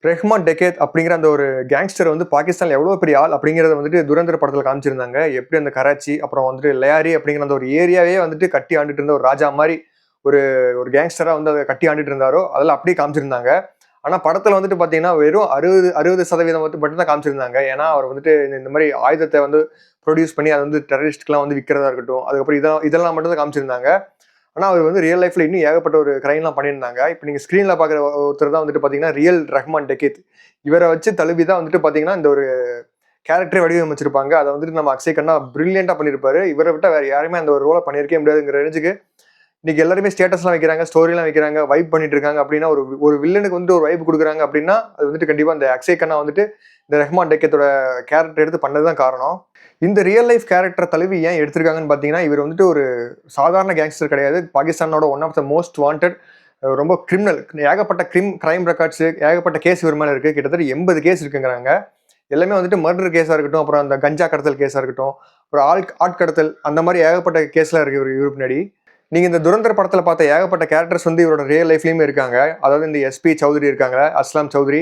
ரெஹ்மான் டெகேத் அப்படிங்கிற அந்த ஒரு கேங்ஸ்டர் வந்து பாகிஸ்தான்ல எவ்வளவு பெரிய ஆள் அப்படிங்கிறத வந்துட்டு துரந்தர படத்துல காமிச்சிருந்தாங்க. எப்படி அந்த கராச்சி, அப்புறம் வந்துட்டு லயாரி அப்படிங்கிற அந்த ஒரு ஏரியாவே வந்துட்டு கட்டி ஆண்டுட்டு இருந்த ஒரு ராஜா மாரி ஒரு ஒரு கேங்ஸ்டரா வந்து அத கட்டி ஆண்டுட்டு இருந்தாரோ, அதெல்லாம் அப்படியே காமிச்சிருந்தாங்க. ஆனா படத்துல வந்துட்டு பாத்தீங்கன்னா, வெறும் 60% மட்டும் தான் காமிச்சிருந்தாங்க. ஏன்னா, அவர் வந்துட்டு இந்த மாரி ஆயுதத்த வந்து புரொடியூஸ் பண்ணி அத வந்து டெரரிஸ்ட்க்குலாம் வந்து விக்கிறதா இருக்கட்டும். அதுக்கப்புறம் இதெல்லாம் மட்டும் தான் காமிச்சிருந்தாங்க. ஆனா, அவர் வந்து ரியல் லைஃப்ல இன்னும் ஏகப்பட்ட ஒரு கிரைம்லாம் பண்ணியிருந்தாங்க. இப்ப நீங்க ஸ்க்ரீன்ல பார்க்குற ஒருத்தர் தான் வந்துட்டு பார்த்தீங்கன்னா, ரியல் ரஹ்மான் டெகேத். இவர வச்சு தழுவி தான் வந்துட்டு பார்த்தீங்கன்னா, இந்த ஒரு கேரக்டரே வடிவமைச்சிருப்பாங்க. அத வந்துட்டு நம்ம அக்ஷய் கண்ணா பிரில்லியன்ட்டா பண்ணியிருப்பாரு. இவர விட்டா வேற யாருமே அந்த ஒரு ரோல பண்ணியிருக்கவே முடியாதுங்கிற ரேஞ்சுக்கு இன்னைக்கு எல்லாருமே ஸ்டேட்டஸ்லாம் வைக்கிறாங்க, ஸ்டோரிலாம் வைக்கிறாங்க, வைப் பண்ணிட்டு இருக்காங்க அப்படின்னா, ஒரு ஒரு வில்லனுக்கு வந்துட்டு ஒரு வைப் குடுக்குறாங்க அப்படின்னா, அது வந்துட்டு கண்டிப்பா இந்த அக்ஷய் கண்ணா வந்துட்டு இந்த ரஹ்மான் டெக்கேத்தோட கேரக்டர் எடுத்து பண்ணது தான் காரணம். இந்த ரியல் லைஃப் கேரக்டர தழுவி ஏன் எடுத்திருக்காங்கன்னு பார்த்தீங்கன்னா, இவர் வந்துட்டு ஒரு சாதாரண கேங்ஸ்டர் கிடையாது. பாகிஸ்தானோட one of the most wanted ரொம்ப கிரிமினல். ஏகப்பட்ட கிரைம் ரெக்கார்ட்ஸ், ஏகப்பட்ட கேஸ் இவர் மேல இருக்கு. கிட்டத்தட்ட 80 கேஸ் இருக்குங்கிறாங்க. எல்லாமே வந்துட்டு மர்டர் கேஸா இருக்கட்டும், அப்புறம் அந்த கஞ்சா கடத்தல் கேஸா இருக்கட்டும், அப்புறம் ஆட்கடத்தல் அந்த மாரி ஏகப்பட்ட கேஸ்லாம் இருக்கு இவரு பின்னாடி. நீங்க இந்த துரந்தர் படத்துல பார்த்த ஏகப்பட்ட கேரக்டர்ஸ் வந்து இவரோட ரியல் லைஃப்லயுமே இருக்காங்க. அதாவது இந்த எஸ்பி சௌத்ரி இருக்காங்க, அஸ்லாம் சௌத்ரி.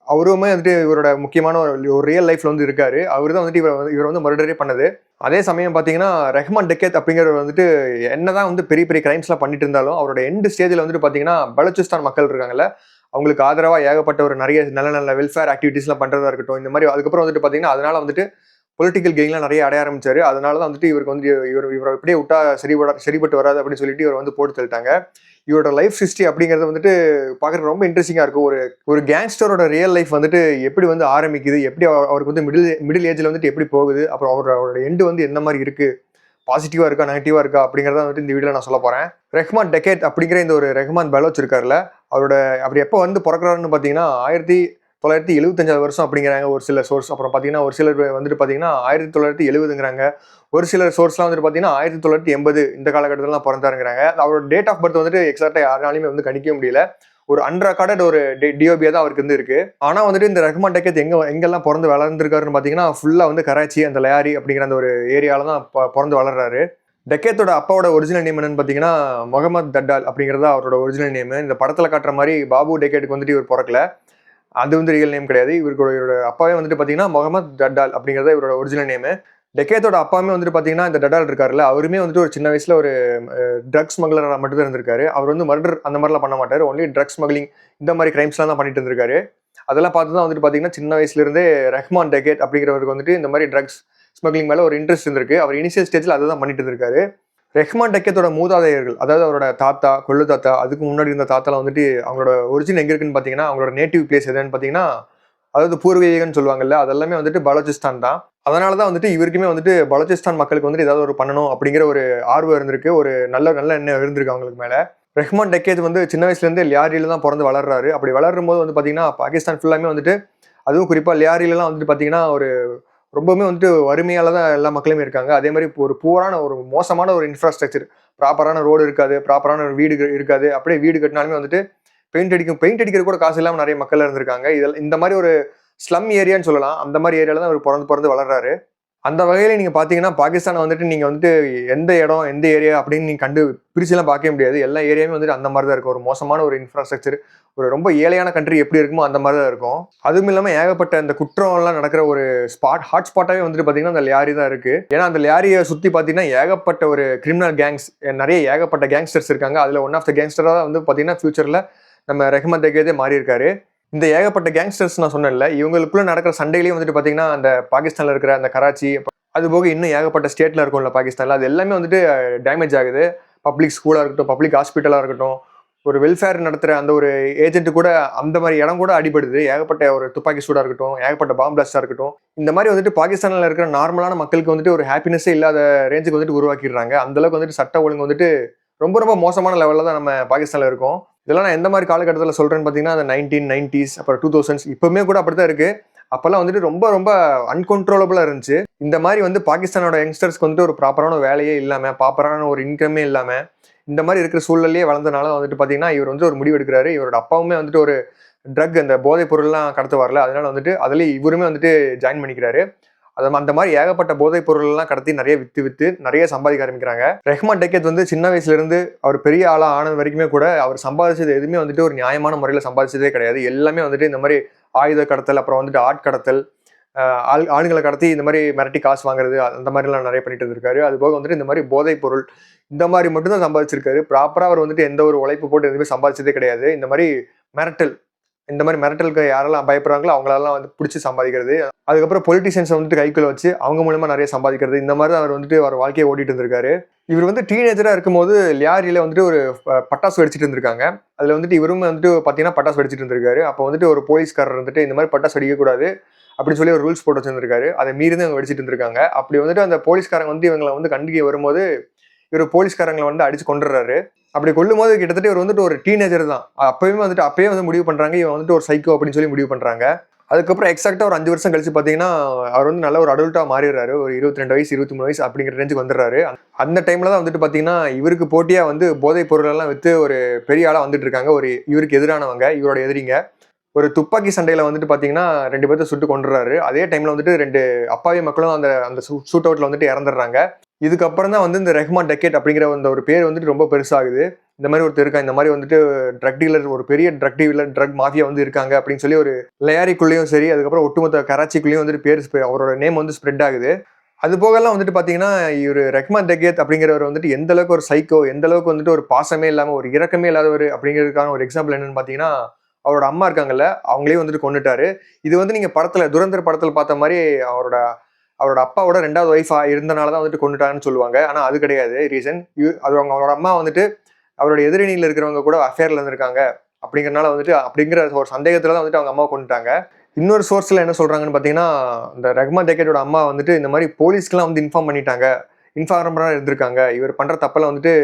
அவருமே வந்துட்டு இவரோட முக்கியமான ஒரு ரியல் லைஃப்ல வந்து இருக்காரு. அவரு தான் வந்துட்டு இவர் வந்து மர்டரே பண்ணது. அதே சமயம் பார்த்தீங்கன்னா, ரெஹ்மான் டெக்கேத் அப்படிங்கிறவர் வந்துட்டு என்னதான் வந்து பெரிய பெரிய கிரைம்ஸ்லாம் பண்ணிட்டு இருந்தாலும், அவரோட எண்ட் ஸ்டேஜ்ல வந்துட்டு பார்த்தீங்கன்னா, பலூச்சிஸ்தான் மக்கள் இருக்காங்கல்ல, அவங்களுக்கு ஆதரவா ஏகப்பட்ட ஒரு நெறைய நல்ல நல்ல வெல்ஃபேர் ஆக்டிவிட்டீஸ்லாம் பண்றதா இருக்கட்டும். இந்த மாரி அதுக்கப்புறம் வந்துட்டு பார்த்தீங்கன்னா, அதனால வந்துட்டு பொலிட்டிக்கல் கெயின்லாம் நிறைய அடைய ஆரம்பிச்சாரு. அதனால தான் வந்துட்டு இவருக்கு வந்து இவரை இப்படியே விட்டா சரிப்பட்டு வராது அப்படின்னு சொல்லிட்டு இவரை வந்து போட்டு தள்ளிட்டாங்க. இவரோட லைஃப் ஹிஸ்டரி அப்படிங்கிறது வந்துட்டு பார்க்கறதுக்கு ரொம்ப இன்ட்ரெஸ்டிங்கா இருக்கும். ஒரு ஒரு கேங்ஸ்டரோட ரியல் லைஃப் வந்துட்டு எப்படி வந்து ஆரம்பிக்குது, எப்படி அவருக்கு வந்து மிடில் ஏஜ்ல வந்துட்டு எப்படி போகுது, அப்புறம் அவரோட எண்டு வந்து என்ன மாதிரி இருக்கு, பாசிட்டிவா இருக்கா, நெகட்டிவா இருக்கா அப்படிங்கிறத வந்துட்டு இந்த வீடியோல நான் சொல்ல போறேன். ரெஹ்மான் டெக்கேத் அப்படிங்கிற இந்த ஒரு ரெஹ்மான் பலோச் இருக்காருல்ல, அவரோட அவர் எப்போ வந்து பிறக்கிறாருன்னு பார்த்தீங்கன்னா 1975 வருஷம் அப்படிங்கிறாங்க ஒரு சில சோர்ஸ். அப்புறம் பார்த்தீங்கன்னா ஒரு சிலர் வந்துட்டு பார்த்தீங்கன்னா 1970ங்கிறாங்க. ஒரு சிலர் சோர்ஸ்லாம் வந்துட்டு பார்த்தீங்கன்னா 1980 இந்த காலகட்டத்திலலாம் பிறந்தாருங்கிறாங்க. அவரோட டேட் ஆஃப் பர்த் வந்துட்டு எக்ஸாக்டா யாராலையுமே வந்து கணிக்க முடியல. ஒரு அன்ரெக்கார்டட் ஒரு டிஓபியா தான் அவருக்கு வந்து இருக்கு. ஆனா வந்துட்டு இந்த ரஹ்மான் டெக்கேத் எங்கெல்லாம் பிறந்து வளர்ந்துருக்காருன்னு பார்த்தீங்கன்னா, ஃபுல்லா வந்து கராச்சி, அந்த லயாரி அப்படிங்கிற அந்த ஒரு ஏரியால தான் பிறந்து வளர்றாரு. டெக்கேத்தோட அப்பாவோட ஒரிஜினல் நேம் என்னன்னு பார்த்தீங்கன்னா, முகமது தட்டால் அப்படிங்கிறது அவரோட ஒரிஜினல் நேம். இந்த படத்துல காட்டுற மாதிரி பாபு டெக்கேட்டுக்கு வந்துட்டு இவர் பிறக்கல. அது வந்து ரியல் நேம் கிடையாது. இவரோட அப்பாவே வந்துட்டு பார்த்தீங்கன்னா, முகமது தட்டால் அப்படிங்கிறது இவரோட ஒரிஜினல் நேமு. டெக்கேத்தோட அப்பாவுமே வந்துட்டு பார்த்தீங்கன்னா, இந்த டட்டால் இருக்காருல்ல, அவருமே வந்துட்டு ஒரு சின்ன வயசுல ஒரு ட்ரக்ஸ் ஸ்மக்லரா மட்டும் தான் இருந்திருக்காரு. அவர் வந்து மர்டர் அந்த மாதிரிலாம் பண்ண மாட்டாரு. ஒன்லி ட்ரக்ஸ் ஸ்மக்லிங் இந்த மாதிரி கிரைம்ஸ்லாம் தான் பண்ணிட்டு இருந்திருக்காரு. அதெல்லாம் பார்த்து தான் வந்துட்டு பார்த்தீங்கன்னா, சின்ன வயசுல இருந்தே ரஹ்மான் டெக்கேத் அப்படிங்கிறவருக்கு வந்துட்டு இந்த மாதிரி ட்ரக்ஸ் ஸ்மக்லிங் மேல ஒரு இன்ட்ரெஸ்ட் இருந்திருக்கு. அவர் இனிஷியல் ஸ்டேஜ்ல அதை தான் பண்ணிட்டு இருந்திருக்காரு. ரெஹ்மான் டெக்கேத்தோட மூதாதையர்கள், அதாவது அவரோட தாத்தா, கொள்ளு தாத்தா, அதுக்கு முன்னாடி இருந்த தாத்தாலாம் வந்துட்டு அவங்களோட ஒரிஜின் எங்க இருக்குன்னு பார்த்தீங்கன்னா, அவங்களோட நேட்டிவ் பிளேஸ் எதுன்னு பார்த்தீங்கன்னா, அதாவது பூர்வீகம்னு சொல்லுவாங்கல்ல, அதெல்லாமே வந்துட்டு பலூச்சிஸ்தான் தான். அதனால தான் வந்துட்டு இவருக்குமே வந்துட்டு பலூச்சிஸ்தான் மக்களுக்கு வந்துட்டு ஏதாவது ஒரு பண்ணணும் அப்படிங்கிற ஒரு ஆர்வம் இருந்திருக்கு. ஒரு நல்ல நல்ல எண்ணம் இருந்திருக்கு அவங்களுக்கு மேல. ரெஹ்மான் டெக்கேத் வந்து சின்ன வயசுல இருந்தே லியாரியில தான் பிறந்து வளர்றாரு. அப்படி வளரும் போது வந்து பார்த்தீங்கன்னா, பாகிஸ்தான் ஃபுல்லாமே வந்துட்டு அதுவும் குறிப்பா லியாரிலலாம் வந்துட்டு பார்த்தீங்கன்னா, ஒரு ரொம்பவுமே வந்துட்டு வறுமையால தான் எல்லா மக்களுமே இருக்காங்க. அதே மாரி ஒரு புவரான ஒரு மோசமான ஒரு இன்ஃப்ராஸ்ட்ரக்சர். ப்ராப்பரான ரோடு இருக்காது, ப்ராப்பரான ஒரு வீடு இருக்காது. அப்படியே வீடு கட்டினாலுமே வந்துட்டு பெயிண்ட் அடிக்கிற கூட காசு இல்லாம நெறைய மக்கள் இருந்திருக்காங்க. இந்த மாரி ஒரு ஸ்லம் ஏரியான்னு சொல்லலாம். அந்த மாரி ஏரியால தான் அவர் பொறந்து வளர்றாரு. அந்த வகையில நீங்க பார்த்தீங்கன்னா, பாகிஸ்தான வந்துட்டு நீங்க வந்துட்டு எந்த இடம், எந்த ஏரியா அப்படின்னு நீங்க பிரிச்சுலாம் பார்க்கவே முடியாது. எல்லா ஏரியாவுமே வந்துட்டு அந்த மாரி தான் இருக்கும். ஒரு மோசமான ஒரு இன்ஃப்ராஸ்ட்ரக்சர். ஒரு ரொம்ப ஏழையான கண்ட்ரி எப்படி இருக்குமோ அந்த மாரி தான் இருக்கும். அதுவும் இல்லாம ஏகப்பட்ட இந்த குற்றம்லாம் நடக்கிற ஒரு ஹாட் ஸ்பாட்டாவே வந்துட்டு பார்த்தீங்கன்னா, அந்த லியாரி தான் இருக்கு. ஏன்னா அந்த லியாரிய சுத்தி பார்த்தீங்கன்னா, ஏகப்பட்ட ஒரு கிரிமினல் கேங்ஸ் நெறைய ஏகப்பட்ட கேங்ஸ்டர்ஸ் இருக்காங்க. அதுல ஒன் ஆஃப் த கேங்ஸ்டரா தான் வந்து பார்த்தீங்கன்னா, ஃபியூச்சர்ல நம்ம ரெஹ்மான் டெக்கேத்தே மாறி இருக்காரு. இந்த ஏகப்பட்ட கேங்ஸ்டர்ஸ் நான் சொன்னேன்ல, இவங்களுக்குள்ள நடக்கிற சண்டையிலேயே வந்துட்டு பார்த்தீங்கன்னா, அந்த பாகிஸ்தான்ல இருக்கிற அந்த கராச்சி, அது போக இன்னும் ஏகப்பட்ட ஸ்டேட்ல இருக்கும்ல பாகிஸ்தான்ல, அது எல்லாமே வந்துட்டு டேமேஜ் ஆகுது. பப்ளிக் ஸ்கூலா இருக்கட்டும், பப்ளிக் ஹாஸ்பிட்டலா இருக்கட்டும், ஒரு வெல்ஃபேர் நடத்துற அந்த ஒரு ஏஜென்ட் கூட அந்த மாதிரி இடம் கூட அடிபடுது. ஏகப்பட்ட ஒரு துப்பாக்கி சூடா இருக்கட்டும், ஏகப்பட்ட பாம் பிளாஸ்டா இருக்கட்டும். இந்த மாதிரி வந்துட்டு பாகிஸ்தான்ல இருக்கிற நார்மலான மக்களுக்கு வந்துட்டு ஒரு ஹாப்பினஸே இல்லாத ரேஞ்சுக்கு வந்துட்டு உருவாக்கிடுறாங்க. அந்த அளவுக்கு வந்துட்டு சட்ட ஒழுங்கு வந்துட்டு ரொம்ப ரொம்ப மோசமான லெவல்ல தான் நம்ம பாகிஸ்தான்ல இருக்கோம். இதெல்லாம் நான் எந்த மாதிரி காலகட்டத்தில் சொல்றேன்னு பார்த்தீங்கன்னா, அந்த 1990s அப்புறம் 2000s இப்பவுமே கூட அப்படித்தான் இருக்கு. அப்பெல்லாம் வந்துட்டு ரொம்ப ரொம்ப அன்கண்ட்ரோலபிளா இருந்துச்சு. இந்த மாதிரி வந்து பாகிஸ்தானோட யங்ஸ்டர்ஸ்க்கு வந்துட்டு ஒரு ப்ராப்பரான வேலையே இல்லாம, ப்ராப்பரான ஒரு இன்கமே இல்லாம, இந்த மாதிரி இருக்கிற சூழல்லையே வளர்ந்தனால வந்துட்டு பார்த்தீங்கன்னா, இவர் வந்து ஒரு முடிவு எடுக்கிறாரு. இவரோட அப்பாவுமே வந்துட்டு ஒரு அந்த போதைப் பொருள்லாம் கடத்துவார்ல, அதனால வந்துட்டு அதுலயே இவருமே வந்துட்டு ஜாயின் பண்ணிக்கிறாரு. அந்த மாதிரி ஏகப்பட்ட போதைப் பொருள் எல்லாம் கடத்தி நிறைய வித்து நிறைய சம்பாதிக்க ஆரம்பிக்கிறாங்க. ரெஹ்மான் டக்கேத் வந்து சின்ன வயசுல இருந்து அவர் பெரிய ஆளா ஆனது வரைக்குமே கூட அவர் சம்பாதிச்சது எதுவுமே வந்துட்டு ஒரு நியாயமான முறையில சம்பாதிச்சதே கிடையாது. எல்லாமே வந்துட்டு இந்த மாதிரி ஆயுத கடத்தல், அப்புறம் வந்துட்டு ஆட்கடத்தல், ஆளுங்களை கடத்தி இந்த மாதிரி மிரட்டி காசு வாங்குறது, அந்த மாதிரி எல்லாம் நிறைய பண்ணிட்டு இருந்திருக்காரு. அது போக வந்துட்டு இந்த மாதிரி போதைப் பொருள் இந்த மாதிரி மட்டும் தான் சம்பாதிச்சிருக்காரு. ப்ராப்பரா அவர் வந்துட்டு எந்த ஒரு உழைப்பு போட்டு எதுவுமே சம்பாதிச்சதே கிடையாது. இந்த மாதிரி மிரட்டல், இந்த மாதிரி மிரட்டலுக்கு யாரெல்லாம் பயப்படுறாங்களோ அவங்களெல்லாம் வந்து பிடிச்சி சம்பாதிக்கிறது, அதுக்கப்புறம் பொலிட்டிஷியன்ஸை வந்துட்டு கைக்குள்ள வச்சு அவங்க மூலமா நிறைய சம்பாதிக்கிறது, இந்த மாதிரி தான் அவர் வந்துட்டு அவர் வாழ்க்கையை ஓட்டிட்டு இருந்திருக்காரு. இவர் வந்து டீனேஜரா இருக்கும்போது லியாரியில வந்துட்டு ஒரு பட்டாசு வெடிச்சிட்டு இருந்திருக்காங்க. அதுல வந்துட்டு இவரும் வந்துட்டு பாத்தீங்கன்னா பட்டாசு வெடிச்சிட்டு இருந்திருக்காரு. அப்போ வந்துட்டு ஒரு போலீஸ்காரர் வந்துட்டு இந்த மாதிரி பட்டாசு வெடிக்க கூடாது அப்படின்னு சொல்லி ஒரு ரூல்ஸ் போட்டு வச்சிருந்திருக்காரு. அதை மீறி தான் இவங்க வெடிச்சிட்டு இருந்திருக்காங்க. அப்படி வந்துட்டு அந்த போலீஸ்காரங்க வந்து இவங்களை வந்து கண்டிக்க வரும்போது இவர் போலீஸ்காரங்களை வந்து அடிச்சு கொண்டுறாரு. அப்படி கொல்லும் போது கிட்டத்தட்ட இவர் வந்துட்டு ஒரு டீனேஜர் தான். அப்பயே வந்து முடிவு பண்றாங்க இவன் வந்துட்டு ஒரு சைக்கோ அப்படின்னு சொல்லி முடிவு பண்றாங்க. அதுக்கப்புறம் எக்ஸாக்டா ஒரு 5 வருஷம் கழிச்சு பாத்தீங்கன்னா அவர் வந்து நல்ல ஒரு அடல்ட்டா மாறிடுறாரு. ஒரு 22 வயசு 23 வயசு அப்படிங்கிற ரேஞ்சுக்கு வந்துடுறாரு. அந்த டைம்ல தான் வந்துட்டு பாத்தீங்கன்னா இவருக்கு போட்டியா வந்து போதைப் பொருள் எல்லாம் வித்து ஒரு பெரிய ஆளா வந்துட்டு இருக்காங்க. ஒரு இவருக்கு எதிரானவங்க, இவரோட எதிரிங்க. ஒரு துப்பாக்கி சண்டையில வந்துட்டு பாத்தீங்கன்னா 2 பேர்த்த சுட்டு கொண்டுறாரு. அதே டைம்ல வந்துட்டு 2 அப்பாவி மக்களும் அந்த ஷூட் அவுட்ல வந்துட்டு இறந்துடுறாங்க. இதுக்கப்புறம் தான் வந்து இந்த ரெஹ்மான் டக்கேத் அப்படிங்கிற அந்த ஒரு பேர் வந்துட்டு ரொம்ப பெருசாகுது. இந்த மாதிரி ஒருத்தர் இருக்கா, இந்த மாதிரி வந்துட்டு ட்ரக் டீலர், ஒரு பெரிய ட்ரக் டீலர், ட்ரக் மாஃபியா வந்து இருக்காங்க அப்படின்னு சொல்லி ஒரு லயாரிக்குள்ளேயும் சரி, அதுக்கப்புறம் ஒட்டுமொத்த கராச்சிக்குள்ளேயும் வந்துட்டு அவரோட நேம் வந்து ஸ்ப்ரெட் ஆகுது. அது போகலாம் வந்துட்டு பாத்தீங்கன்னா இவர் ரெஹ்மான் டக்கேத் அப்படிங்கிறவர் வந்துட்டு எந்த அளவுக்கு ஒரு சைக்கோ, எந்த அளவுக்கு வந்துட்டு ஒரு பாசமே இல்லாம ஒரு இரக்கமே இல்லாதவர் அப்படிங்கிறதுக்கான ஒரு எக்ஸாம்பிள் என்னன்னு பாத்தீங்கன்னா அவரோட அம்மா இருக்காங்கல்ல, அவங்களையும் வந்துட்டு கொண்டுட்டாரு. இது வந்து நீங்க துரந்தர் படத்துல பார்த்த மாதிரி அவரோட அப்பாவோட 2வது ஒய்ஃபா இருந்தனாலதான் வந்துட்டு கொண்டுட்டாருன்னு சொல்லுவாங்க. ஆனா அது கிடையாது ரீசன். அது அவரோட அம்மா வந்துட்டு அவரோட எதிரணியில இருக்கிறவங்க கூட அஃபேர்ல இருந்திருக்காங்க அப்படிங்கறனால வந்துட்டு அப்படிங்கிற ஒரு சந்தேகத்துலதான் வந்துட்டு அவங்க அம்மாவை கொண்டுட்டாங்க. இன்னொரு சோர்ஸ்ல என்ன சொல்றாங்கன்னு பாத்தீங்கன்னா இந்த ரெஹ்மான் டக்கேத்தோட அம்மா வந்துட்டு இந்த மாதிரி போலீஸ்க்குலாம் வந்து இன்ஃபார்ம் பண்ணிட்டாங்க, இன்ஃபார்மரா இருந்திருக்காங்க, இவர் பண்ற தப்பெல்லாம் வந்துட்டு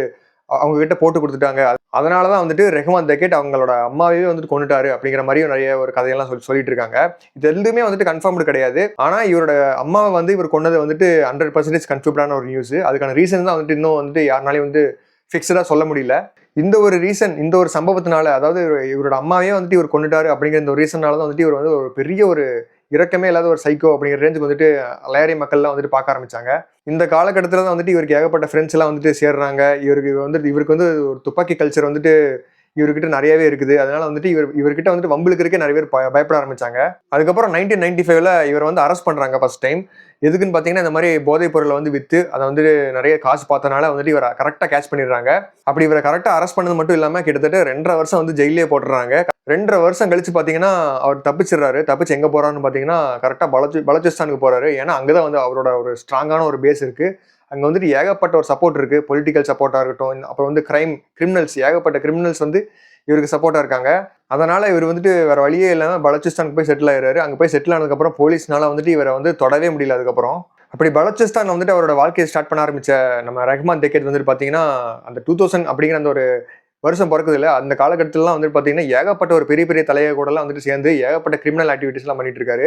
அவங்க கிட்ட போட்டு கொடுத்துட்டாங்க. அதனாலதான் வந்துட்டு ரெஹ்மான் டக்கேத் அவங்களோட அம்மாவே வந்துட்டு கொண்டுட்டாரு அப்படிங்கிற மாதிரியும் நிறைய ஒரு கதையெல்லாம் சொல்லிட்டு இருக்காங்க. இது எதுவுமே வந்துட்டு கன்ஃபார்ம்டு கிடையாது. ஆனா இவரோட அம்மாவை வந்து இவர் கொண்டது வந்துட்டு 100% கன்ஃபியூப்டான ஒரு நியூஸ். அதுக்கான ரீசன் தான் வந்துட்டு இன்னும் வந்துட்டு யாருனாலையும் வந்து ஃபிக்ஸ்டா சொல்ல முடியல. இந்த ஒரு ரீசன், இந்த ஒரு சம்பவத்தினால, அதாவது இவரோட அம்மாவே வந்துட்டு இவர் கொண்டுட்டாரு அப்படிங்கிற இந்த ஒரு ரீசனால தான் வந்துட்டு இவர் வந்து ஒரு பெரிய ஒரு இரக்கமே இல்லாத ஒரு சைக்கோ அப்படிங்கிற ரேஞ்சுக்கு வந்துட்டு லயாரி மக்கள்லாம் வந்துட்டு பார்க்க ஆரம்பிச்சாங்க. இந்த காலகட்டத்தில் தான் வந்துட்டு இவருக்கு ஏகப்பட்ட ஃப்ரெண்ட்ஸ் எல்லாம் வந்துட்டு சேர்றாங்க. இவருக்கு வந்து ஒரு துப்பாக்கி கல்ச்சர் வந்துட்டு இவர்கிட்ட நிறையவே இருக்குது. அதனால வந்துட்டு இவர்கிட்ட வந்துட்டு வம்பிழுக்கிறதுக்கே நிறைய பேர் பயப்பட ஆரம்பிச்சாங்க. அதுக்கப்புறம் 1995ல இவர் வந்து அரெஸ்ட் பண்றாங்க ஃபர்ஸ்ட் டைம். எதுக்குன்னு பாத்தீங்கன்னா இந்த மாதிரி போதைப் பொருளை வந்து வித்து அதை வந்து நிறைய காசு பார்த்தனால வந்துட்டு இவரை கரெக்டா கேட்ச் பண்ணிடுறாங்க. அப்படி இவரை கரெக்டா அரெஸ்ட் பண்ணது மட்டும் இல்லாம கிட்டத்தட்ட 2.5 வருஷம் வந்து ஜெயிலே போட்டுறாங்க. 2.5 வருஷம் கழிச்சு பாத்தீங்கன்னா அவர் தப்பிச்சிடுறாரு. தப்பிச்சு எங்க போறாருன்னு பாத்தீங்கன்னா கரெக்டா பலூச்சிஸ்தானுக்கு போறாரு. ஏன்னா அங்கதான் வந்து அவரோட ஒரு ஸ்ட்ராங்கான ஒரு பேஸ் இருக்கு. அங்க வந்துட்டு ஏகப்பட்ட ஒரு சப்போர்ட் இருக்கு. பொலிட்டிக்கல் சப்போர்ட்டா இருக்கட்டும், அப்புறம் வந்து கிரிமினல்ஸ், ஏகப்பட்ட கிரிமினல்ஸ் வந்து இவருக்கு சப்போர்ட்டா இருக்காங்க. அதனால இவர் வந்துட்டு வேற வழியே இல்லாம பலூச்சிஸ்தானுக்கு போய் செட்டில் ஆயிடுறாரு. அங்க போய் செட்டில் ஆனதுக்கு அப்புறம் போலீஸ்னால வந்துட்டு இவரை வந்து தொடவே முடியல. அதுக்கப்புறம் அப்படி பலூச்சிஸ்தான் வந்துட்டு அவரோட வாழ்க்கையை ஸ்டார்ட் பண்ண ஆரம்பிச்ச நம்ம ரெஹ்மான் டக்கேத் வந்துட்டு பாத்தீங்கன்னா அந்த 2000 அப்படிங்கிற அந்த ஒரு வருஷம் பிறக்குது இல்ல, அந்த காலகட்டத்திலாம் வந்துட்டு பாத்தீங்கன்னா ஏகப்பட்ட ஒரு பெரிய பெரிய தலைய கூட எல்லாம் வந்துட்டு சேர்ந்து ஏகப்பட்ட கிரிமினல் ஆக்டிவிட்டிஸ் எல்லாம் பண்ணிட்டு இருக்காரு.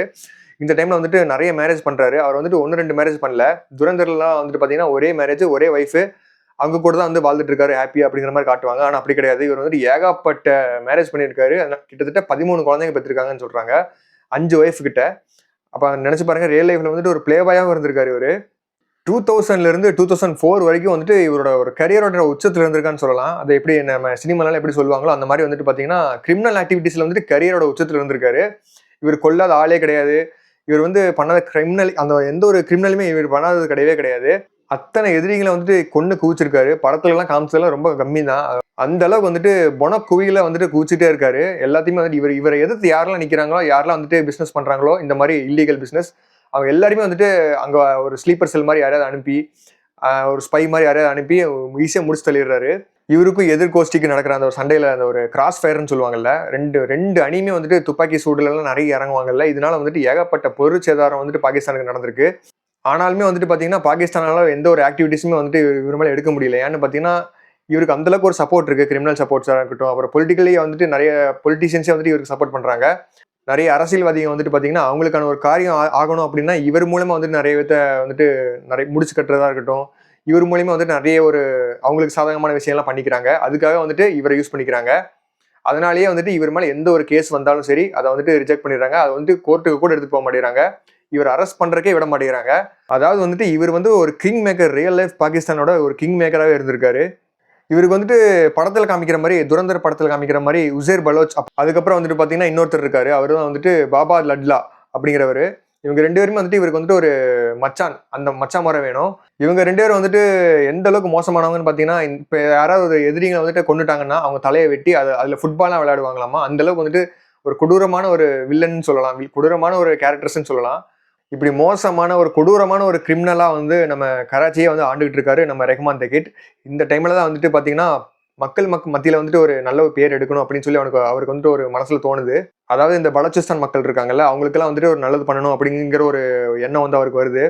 இந்த டைம்ல வந்துட்டு நிறைய மேரேஜ் பண்றாரு. அவர் வந்துட்டு 1-2 மேரேஜ் பண்ணல. துரந்தர்லாம் வந்துட்டு பாத்தீங்கன்னா ஒரே மேரேஜ், ஒரே ஒய்ஃப், அவங்க கூட தான் வந்து வாழ்ந்துட்டு இருக்காரு ஹாப்பியா அப்படிங்கிற மாதிரி காட்டுவாங்க. ஆனா அப்படி கிடையாது. இவர் வந்துட்டு ஏகப்பட்ட மேரேஜ் பண்ணியிருக்காரு. கிட்டத்தட்ட 13 குழந்தைங்க பெற்றிருக்காங்கன்னு சொல்றாங்க, 5 ஒய்ஃப் கிட்ட. அப்ப நினைச்சு பாருங்க, ரியல் லைஃப்ல வந்துட்டு ஒரு பிளேபாயாவும் இருந்திருக்காரு இவரு. 2000ல இருந்து 2004 வரைக்கும் வந்துட்டு இவரோட ஒரு கரியரோட உச்சத்துல இருந்திருக்கான்னு சொல்லலாம். அதை எப்படி நம்ம சினிமால எப்படி சொல்லுவாங்களோ அந்த மாதிரி வந்துட்டு பாத்தீங்கன்னா கிரிமினல் ஆக்டிவிட்டிஸ்ல வந்துட்டு கரியரோட உச்சத்துல இருந்திருக்காரு. இவர் கொல்லாத ஆளே கிடையாது. இவர் வந்து பண்ணாத கிரிமினல், அந்த எந்த ஒரு கிரிமினலுமே இவர் பண்ணாதது கிடையவே கிடையாது. அத்தனை எதிரிகளை வந்துட்டு கொண்டு குவிச்சிருக்காரு. படத்துல எல்லாம் காமிச்சதெல்லாம் ரொம்ப கம்மி தான். அந்த அளவுக்கு வந்துட்டு குவியில வந்துட்டு குவிச்சுட்டே இருக்காரு. எல்லாத்தையுமே வந்துட்டு இவரை எதிர்த்து யாரெல்லாம் நிக்கிறாங்களோ, யாரெல்லாம் வந்துட்டு பிசினஸ் பண்றாங்களோ, இந்த மாதிரி இல்லீகல் பிசினஸ், அவங்க எல்லாருமே வந்துட்டு அங்க ஒரு ஸ்லீப்பர் செல் மாதிரி யாரையாவது அனுப்பி, ஒரு ஸ்பை மாதிரி யாரையாவது அனுப்பி ஈஸியா முடிச்சு தள்ளிடுறாரு. இவருக்கும் எதிர்கோஷ்டிக்கு நடக்கிற அந்த ஒரு சண்டையில அந்த ஒரு கிராஸ் ஃபயர்னு சொல்லுவாங்கல்ல, ரெண்டு அணியுமே வந்துட்டு துப்பாக்கி சூடுல எல்லாம் நிறைய இறங்குவாங்கல்ல. இதனால வந்துட்டு ஏகப்பட்ட பொருள் சேதாரம் வந்துட்டு பாகிஸ்தானுக்கு நடந்திருக்கு. ஆனாலுமே வந்துட்டு பாத்தீங்கன்னா பாகிஸ்தானால எந்த ஒரு ஆக்டிவிட்டிஸுமே வந்துட்டு இவர் மேல எடுக்க முடியல. ஏன்னு பாத்தீங்கன்னா இவருக்கு அந்த அளவுக்கு ஒரு சப்போர்ட் இருக்கு. கிரிமினல் சப்போர்ட்ஸா இருக்கட்டும், அப்புறம் பொலிட்டிக்கலி வந்துட்டு நிறைய பொலிட்டிஷியன்ஸே வந்துட்டு இவருக்கு சப்போர்ட் பண்றாங்க. நிறைய அரசியல்வாதிகள் வந்துட்டு பாத்தீங்கன்னா அவங்களுக்கான ஒரு காரியம் ஆகணும் அப்படின்னா இவர் மூலமா வந்துட்டு நிறைய வித வந்துட்டு நிறைய முடிச்சு கட்டுறதா இருக்கட்டும், இவர் மூலியமா வந்துட்டு நிறைய ஒரு அவங்களுக்கு சாதகமான விஷயம்லாம் பண்ணிக்கிறாங்க. அதுக்காக வந்துட்டு இவரை யூஸ் பண்ணிக்கிறாங்க. அதனாலேயே வந்துட்டு இவர் மேல எந்த ஒரு கேஸ் வந்தாலும் சரி அதை வந்துட்டு ரிஜெக்ட் பண்ணிடுறாங்க. அதை வந்துட்டு கோர்ட்டுக்கு கூட எடுத்துட்டு போக மாட்டேங்கிறாங்க. இவர் அரெஸ்ட் பண்றதுக்கே விட மாட்டேங்கிறாங்க. அதாவது வந்துட்டு இவர் வந்து ஒரு கிங் மேக்கர், ரியல் லைஃப் பாகிஸ்தானோட ஒரு கிங் மேக்கராகவே இருந்திருக்காரு. இவருக்கு வந்துட்டு படத்துல காமிக்கிற மாதிரி, துரந்தர் படத்துல காமிக்கிற மாதிரி உசேர் பலோச், அதுக்கப்புறம் வந்துட்டு பாத்தீங்கன்னா இன்னொருத்தர் இருக்காரு, அவரு தான் வந்துட்டு பாபா லட்லா அப்படிங்கிறவரு. இவங்க 2 பேருமே வந்துட்டு இவருக்கு வந்துட்டு ஒரு மச்சான், அந்த மச்சான் முறை வேணும். இவங்க 2 பேரும் வந்துட்டு எந்த அளவுக்கு மோசமானவங்கன்னு பாத்தீங்கன்னா, இப்ப யாராவது ஒரு எதிரிகளை வந்துட்டு கொண்டுட்டாங்கன்னா அவங்க தலையை வெட்டி அதுல ஃபுட்பால்லாம் விளையாடுவாங்களாமா. அந்த அளவுக்கு வந்துட்டு ஒரு கொடூரமான ஒரு வில்லன் சொல்லலாம், கொடூரமான ஒரு கேரக்டர்ஸ்ன்னு சொல்லலாம். இப்படி மோசமான ஒரு கொடூரமான ஒரு கிரிமினலா வந்து நம்ம கராச்சியே வந்து ஆண்டுகிட்டு இருக்காரு நம்ம ரெஹ்மான் தகீத். இந்த டைம்ல தான் வந்துட்டு பாத்தீங்கன்னா மக்கள் மத்தியில வந்துட்டு ஒரு நல்ல ஒரு பேர் எடுக்கணும் அப்படின்னு சொல்லி அவருக்கு வந்துட்டு ஒரு மனசுல தோணுது. அதாவது இந்த பலூச்சிஸ்தான் மக்கள் இருக்காங்கல்ல, அவங்களுக்கெல்லாம் வந்துட்டு ஒரு நல்லது பண்ணணும் அப்படிங்கிற ஒரு எண்ணம் வந்து அவருக்கு வருது.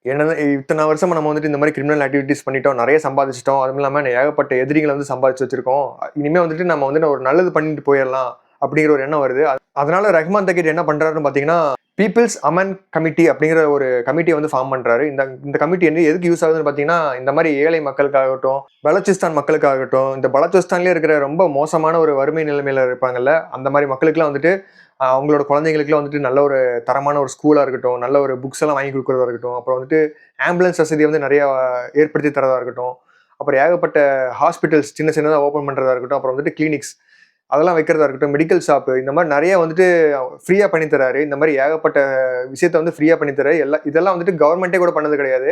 என்ன இத்தனை வருஷமா நம்ம வந்துட்டு இந்த மாதிரி கிரிமினல் ஆக்டிவிட்டிஸ் பண்ணிட்டோம், நிறைய சம்பாதிச்சிட்டோம், அதுவும் இல்லாம ஏகப்பட்ட எதிரிகளை வந்து சம்பாதிச்சு வச்சிருக்கோம், இனிமே வந்துட்டு நம்ம வந்து ஒரு நல்லது பண்ணிட்டு போயிடலாம் அப்படிங்கிற ஒரு எண்ணம் வருது. அதனால ரெஹ்மான் தகீத் என்ன பண்றாருன்னு பாத்தீங்கன்னா, பீப்புள்ஸ் அமன் கமிட்டி அப்படிங்கிற ஒரு கமிட்டியை வந்து ஃபார்ம் பண்றாரு. இந்த கமிட்டி வந்து எதுக்கு யூஸ் ஆகுதுன்னு பாத்தீங்கன்னா, இந்த மாதிரி ஏழை மக்களுக்காகட்டும், பலூச்சிஸ்தான் மக்களுக்காகட்டும், இந்த பலூச்சிஸ்தான்லயே இருக்கிற ரொம்ப மோசமான ஒரு வறுமை நிலைமையில இருப்பாங்கல்ல, அந்த மாதிரி மக்களுக்குலாம் வந்துட்டு அவங்களோட குழந்தைங்களுக்குலாம் வந்துட்டு நல்ல ஒரு தரமான ஒரு ஸ்கூலா இருக்கட்டும், நல்ல ஒரு புக்ஸ் எல்லாம் வாங்கி கொடுக்கறதா இருக்கட்டும், அப்புறம் வந்துட்டு ஆம்புலன்ஸ் வசதி வந்து நிறைய ஏற்படுத்தி தரதா இருக்கட்டும், அப்புறம் ஏகப்பட்ட ஹாஸ்பிட்டல்ஸ் சின்ன சின்னதாக ஓப்பன் பண்றதா இருக்கட்டும், அப்புறம் வந்துட்டு கிளினிக்ஸ் அதெல்லாம் வைக்கிறதா இருக்கட்டும், மெடிக்கல் ஷாப்பு, இந்த மாதிரி நிறைய வந்துட்டு ஃப்ரீயா பண்ணி தராரு. இந்த மாதிரி ஏகப்பட்ட விஷயத்த வந்து ஃப்ரீயா பண்ணி தராரு. இதெல்லாம் வந்துட்டு கவர்மெண்ட்டே கூட பண்ணது கிடையாது.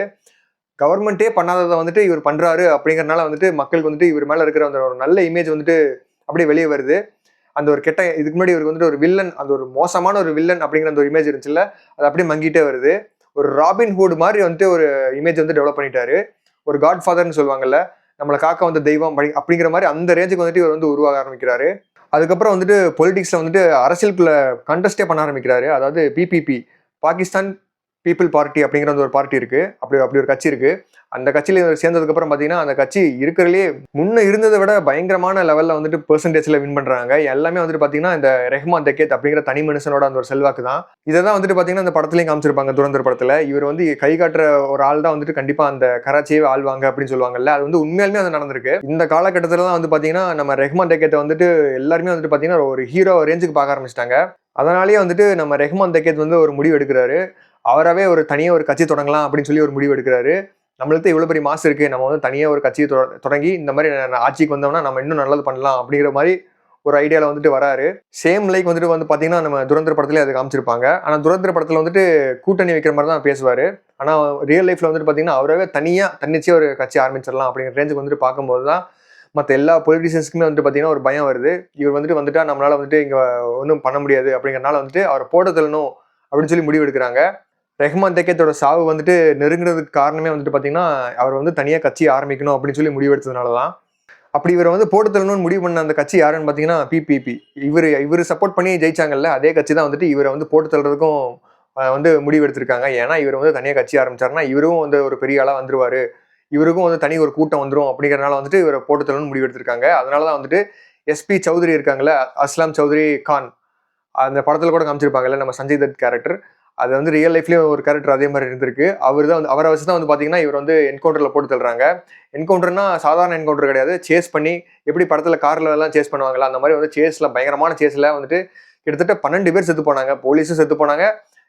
கவர்மெண்ட்டே பண்ணாததை வந்துட்டு இவர் பண்றாரு அப்படிங்கறதுனால வந்துட்டு மக்களுக்கு வந்துட்டு இவர் மேல இருக்கிற அந்த ஒரு நல்ல இமேஜ் வந்துட்டு அப்படியே வெளியே வருது. அந்த ஒரு கெட்ட, இதுக்கு முன்னாடி இவருக்கு வந்துட்டு ஒரு வில்லன், அந்த ஒரு மோசமான ஒரு வில்லன் அப்படிங்கிற அந்த ஒரு இமேஜ் இருந்துச்சுல்ல, அது அப்படியே மங்கிட்டே வருது. ஒரு ராபின் ஹுட் மாதிரி வந்துட்டு ஒரு இமேஜ் வந்து டெவலப் பண்ணிட்டாரு. ஒரு காட் ஃபாதர்னு சொல்லுவாங்கல்ல, நம்மளை காக்க வந்த தெய்வம் அப்படிங்கிற மாதிரி அந்த ரேஞ்சுக்கு வந்துட்டு இவர் வந்து உருவாக ஆரம்பிக்கிறாரு. அதுக்கப்புறம் வந்துட்டு பொலிட்டிக்ஸ்ல வந்துட்டு அரசியலுக்குள்ள கண்டஸ்டே பண்ண ஆரம்பிக்கிறாரு. அதாவது பிபிபி, பாகிஸ்தான் பீப்புள் பார்ட்டி அப்படிங்கிற ஒரு பார்ட்டி இருக்கு, அப்படி ஒரு கட்சி இருக்கு. அந்த கட்சியில சேர்ந்ததுக்கு அப்புறம் பாத்தீங்கன்னா அந்த கட்சி இருக்கிறதுலே முன்ன இருந்ததை விட பயங்கரமான லெவல்ல வந்துட்டு பெர்சன்டேஜ்ல வின் பண்றாங்க. எல்லாமே வந்துட்டு பாத்தீங்கன்னா இந்த ரெஹ்மான் தகீத் அப்படிங்கிற தனி மனுஷனோட அந்த ஒரு செல்வாக்கு தான். இதான் வந்துட்டு பாத்தீங்கன்னா இந்த படத்துலயும் காமிச்சிருப்பாங்க, துரந்தர் படத்துல. இவர் வந்து கை காட்டுற ஒரு ஆள் தான் வந்துட்டு கண்டிப்பா அந்த கராச்சியே ஆள்வாங்க அப்படின்னு சொல்லுவாங்கல்ல, அது வந்து உண்மையாலுமே அது நடந்திருக்கு. இந்த காலகட்டத்துல தான் வந்து பாத்தீங்கன்னா நம்ம ரெஹ்மான் தகீத்தை வந்துட்டு எல்லாருமே வந்துட்டு பாத்தீங்கன்னா ஒரு ஹீரோ ரேஞ்சுக்கு பார்க்க ஆரம்பிச்சிட்டாங்க. அதனாலேயே வந்துட்டு நம்ம ரெஹ்மான் தகீத் வந்து ஒரு முடிவு எடுக்கிறாரு. அவராவே ஒரு தனியா ஒரு கட்சி தொடங்கலாம் அப்படின்னு சொல்லி ஒரு முடிவு எடுக்கிறாரு. நம்மளுக்கு இவ்வளவு பெரிய மாசு இருக்கு, நம்ம வந்து தனியா ஒரு கட்சியை தொடங்கி இந்த மாதிரி ஆட்சிக்கு வந்தோம்னா நம்ம இன்னும் நல்லது பண்ணலாம் அப்படிங்கிற மாதிரி ஒரு ஐடியால வந்துட்டு வராரு. சேம் லைக் வந்துட்டு பாத்தீங்கன்னா நம்ம துரந்தர் படத்துல அதை காமிச்சிருப்பாங்க. ஆனா துரந்தர் படத்துல வந்துட்டு கூட்டணி வைக்கிற மாதிரி தான் பேசுவாரு. ஆனா ரியல் லைஃப்ல வந்துட்டு பாத்தீங்கன்னா அவரவே தன்னிச்சையா ஒரு கட்சி ஆரம்பிச்சிடலாம் அப்படிங்கிற ரேஞ்சுக்கு வந்துட்டு பார்க்கும்போது தான் மற்ற எல்லா பொலிட்டிஷியன்ஸ்க்குமே வந்துட்டு பாத்தீங்கன்னா ஒரு பயம் வருது. இவர் வந்துட்டா நம்மளால வந்துட்டு இங்க ஒன்றும் பண்ண முடியாது அப்படிங்கறனால வந்துட்டு அவரை போட்டு தள்ளணும் அப்படின்னு சொல்லி முடிவு எடுக்கிறாங்க. ரெஹ்மான் தகீத்தோட சாவு வந்துட்டு நெருங்குறதுக்கு காரணமே வந்துட்டு பாத்தீங்கன்னா அவர் வந்து தனியா கட்சி ஆரம்பிக்கணும் அப்படின்னு சொல்லி முடிவெடுத்ததுனாலதான். அப்படி இவரை வந்து போட்டு தள்ளணும்னு முடிவு பண்ண அந்த கட்சி யாருன்னு பாத்தீங்கன்னா பிபிபி. இவரு சப்போர்ட் பண்ணி ஜெயிச்சாங்கல்ல, அதே கட்சி தான் வந்துட்டு இவரை வந்து போட்டு தள்ளுறதுக்கும் வந்து முடிவு எடுத்திருக்காங்க. ஏன்னா இவர் வந்து தனியா கட்சி ஆரம்பிச்சாருன்னா இவரும் வந்து ஒரு பெரிய ஆளா வந்துருவாரு, இவருக்கும் வந்து தனி ஒரு கூட்டம் வந்துரும் அப்படிங்கறதுனால வந்துட்டு இவரை போட்டு தள்ளணும்னு முடிவு எடுத்திருக்காங்க. அதனாலதான் வந்துட்டு எஸ்பி சௌத்ரி இருக்காங்கல்ல, அஸ்லாம் சௌத்ரி கான், அந்த படத்துல கூட காமிச்சிருப்பாங்கல்ல நம்ம சஞ்சய் தத் கேரக்டர், அது வந்து ரியல் லைஃப்லயும் ஒரு கேரக்டர் அதே மாதிரி இருந்திருக்கு. அவரை வச்சுதான் வந்து பாத்தீங்கன்னா இவர் வந்து என்கவுண்டர்ல போட்டு தள்ளுறாங்க. என்கவுண்டர்னா சாதாரண என்கவுண்டர் கிடையாது, சேஸ் பண்ணி எப்படி படத்துல கார்ல எல்லாம் சேஸ் பண்ணுவாங்களா அந்த மாதிரி வந்து சேஸ்ல, பயங்கரமான சேஸ்ல வந்துட்டு கிட்டத்தட்ட 12 பேர் செத்து போனாங்க, போலீஸும் செத்து போனாங்க.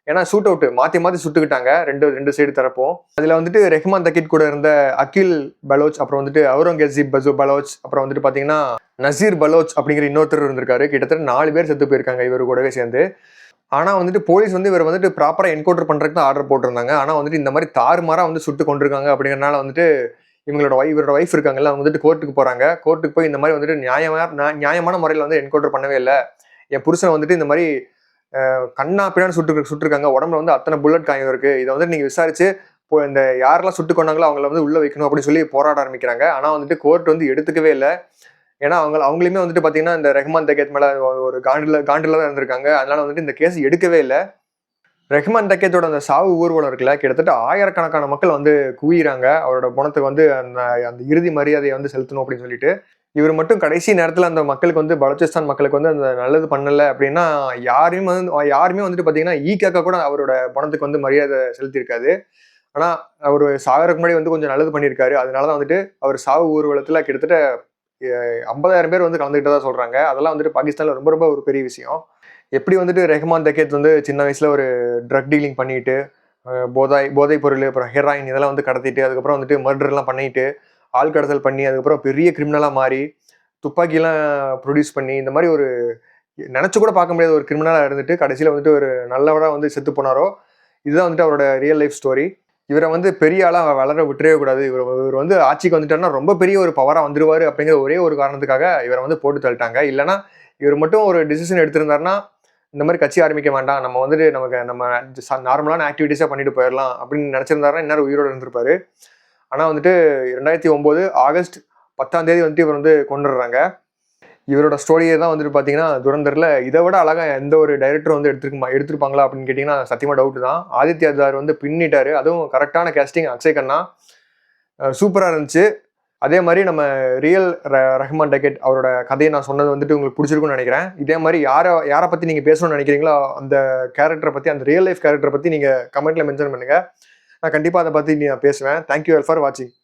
ஏன்னா ஷூட் அவுட் மாத்தி சுட்டுக்கிட்டாங்க ரெண்டு சைடு தரப்போம். அதுல வந்துட்டு ரெஹ்மான் தகீத் கூட இருந்த அகில் பலோச், அப்புறம் வந்துட்டு அவுரங்கசீப் பலோச், அப்புறம் வந்துட்டு பாத்தீங்கன்னா நசீர் பலோச் அப்படிங்கிற இன்னொருத்தர் இருந்திருக்காரு. கிட்டத்தட்ட 4 பேர் செத்து போயிருக்காங்க இவரு கூடவே சேர்ந்து. ஆனா வந்துட்டு போலீஸ் வந்து இவர் வந்துட்டு ப்ராப்பரா என்கவுண்டர் பண்றதுக்கு தான் ஆர்டர் போட்டிருந்தாங்க. ஆனா வந்துட்டு இந்த மாதிரி தாறுமாறா வந்து சுட்டு கொண்டிருக்காங்க அப்படிங்கறனால வந்துட்டு இவரோட வைஃப் இருக்காங்கல்ல, அவங்க வந்துட்டு கோர்ட்டுக்கு போறாங்க. கோர்ட்டுக்கு போய் இந்த மாதிரி வந்துட்டு நியாயமான முறையில வந்து என்கவுண்டர் பண்ணவே இல்லை, என் புருஷன் வந்துட்டு இந்த மாதிரி கண்ணா பின்னான்னு சுட்டுருக்காங்க, உடம்புல வந்து அத்தனை புல்லட் காயம் இருக்கு, இதை வந்து நீங்க விசாரிச்சு இந்த யாரெல்லாம் சுட்டு கொண்டாங்களோ அவங்கள வந்து உள்ள வைக்கணும் அப்படின்னு சொல்லி போராட ஆரம்பிக்கிறாங்க. ஆனா வந்துட்டு கோர்ட் வந்து எடுத்துக்கவே இல்லை. ஏன்னா அவங்களுமே வந்துட்டு பாத்தீங்கன்னா இந்த ரெஹ்மான் தகீத் மேல ஒரு காண்டில தான் இருந்திருக்காங்க. அதனால வந்துட்டு இந்த கேஸ் எடுக்கவே இல்லை. ரெஹ்மான் தகீத்தோட அந்த சாவு ஊர்வலம் இருக்குல்ல, கிட்டத்தட்ட ஆயிரக்கணக்கான மக்கள் வந்து குவிறாங்க அவரோட குணத்துக்கு வந்து அந்த இறுதி மரியாதையை வந்து செலுத்தணும் அப்படின்னு சொல்லிட்டு. இவர் மட்டும் கடைசி நேரத்துல அந்த மக்களுக்கு வந்து பலூச்சிஸ்தான் மக்களுக்கு வந்து அந்த நல்லது பண்ணல அப்படின்னா யாருமே வந்துட்டு பாத்தீங்கன்னா ஈக்காக்கா கூட அவரோட பணத்துக்கு வந்து மரியாதை செலுத்தியிருக்காது. ஆனா அவர் சாகருக்கு முன்னாடி வந்து கொஞ்சம் நல்லது பண்ணியிருக்காரு. அதனாலதான் வந்துட்டு அவர் சாவு ஊர்வலத்துல கிட்டத்தட்ட 50,000 பேர் வந்து கலந்துக்கிட்டதா சொல்றாங்க. அதெல்லாம் வந்துட்டு பாகிஸ்தான்ல ரொம்ப ரொம்ப ஒரு பெரிய விஷயம். எப்படி வந்துட்டு ரெஹ்மான் தக்கேத் வந்து சின்ன வயசுல ஒரு ட்ரக் டீலிங் பண்ணிட்டு போதைப் பொருள் அப்புறம் ஹெராயின் இதெல்லாம் வந்து கடத்திட்டு அதுக்கப்புறம் வந்துட்டு மர்டர்லாம் பண்ணிட்டு ஆள் கடத்தல் பண்ணி அதுக்கப்புறம் பெரிய கிரிமினலாக மாறி துப்பாக்கிலாம் ப்ரொடியூஸ் பண்ணி இந்த மாதிரி ஒரு நினச்சி கூட பார்க்க முடியாத ஒரு கிரிமினலாக இருந்துட்டு கடைசியில் வந்துட்டு ஒரு நல்லவராக வந்து செத்து போனாரோ இதுதான் வந்துட்டு அவரோட ரியல் லைஃப் ஸ்டோரி. இவரை வந்து பெரிய ஆளாக வளர விட்டுறவே கூடாது. இவர் வந்து ஆட்சிக்கு வந்துட்டாருன்னா ரொம்ப பெரிய ஒரு பவராக வந்துருவார் அப்படிங்கிற ஒரே ஒரு காரணத்துக்காக இவரை வந்து போட்டு தள்ளிட்டாங்க. இல்லைன்னா இவர் மட்டும் ஒரு டிசிஷன் எடுத்திருந்தாருன்னா இந்த மாதிரி கட்சி ஆரம்பிக்க வேண்டாம், நம்ம வந்துட்டு நம்ம நார்மலான ஆக்டிவிட்டிஸாக பண்ணிட்டு போயிடலாம் அப்படின்னு நினச்சிருந்தாருன்னா இன்னும் உயிரோடு இருந்திருப்பாரு. ஆனால் வந்துட்டு 2009 ஆகஸ்ட் 10 வந்துட்டு இவர் வந்து கொண்டுடுறாங்க. இவரோட ஸ்டோரியை தான் வந்துட்டு பார்த்தீங்கன்னா துரந்தரில் இதை விட அழகாக எந்த ஒரு டைரக்டர் வந்து எடுத்திருப்பாங்களா அப்படின்னு கேட்டிங்கன்னா சத்தியமாக டவுட் தான். ஆதித்யா தார் வந்து பின்னிட்டாரு. அதுவும் கரெக்டான கேஸ்டிங். அக்ஷய் கண்ணா சூப்பராக இருந்துச்சு. அதே மாதிரி நம்ம ரியல் ரஹ்மான் டக்கேத் அவரோட கதையை நான் சொன்னது வந்துட்டு உங்களுக்கு பிடிச்சிருக்குன்னு நினைக்கிறேன். இதே மாதிரி யாரை பற்றி நீங்கள் பேசணும்னு நினைக்கிறீங்களோ அந்த கேரக்டரை பற்றி, அந்த ரியல் லைஃப் கேரக்டரை பற்றி நீங்கள் கமெண்ட்டில் மென்ஷன் பண்ணுங்கள். நான் கண்டிப்பாக அதை பற்றி நான் பேசுவேன். தேங்க்யூ ஆல் ஃபார் வாட்சிங்.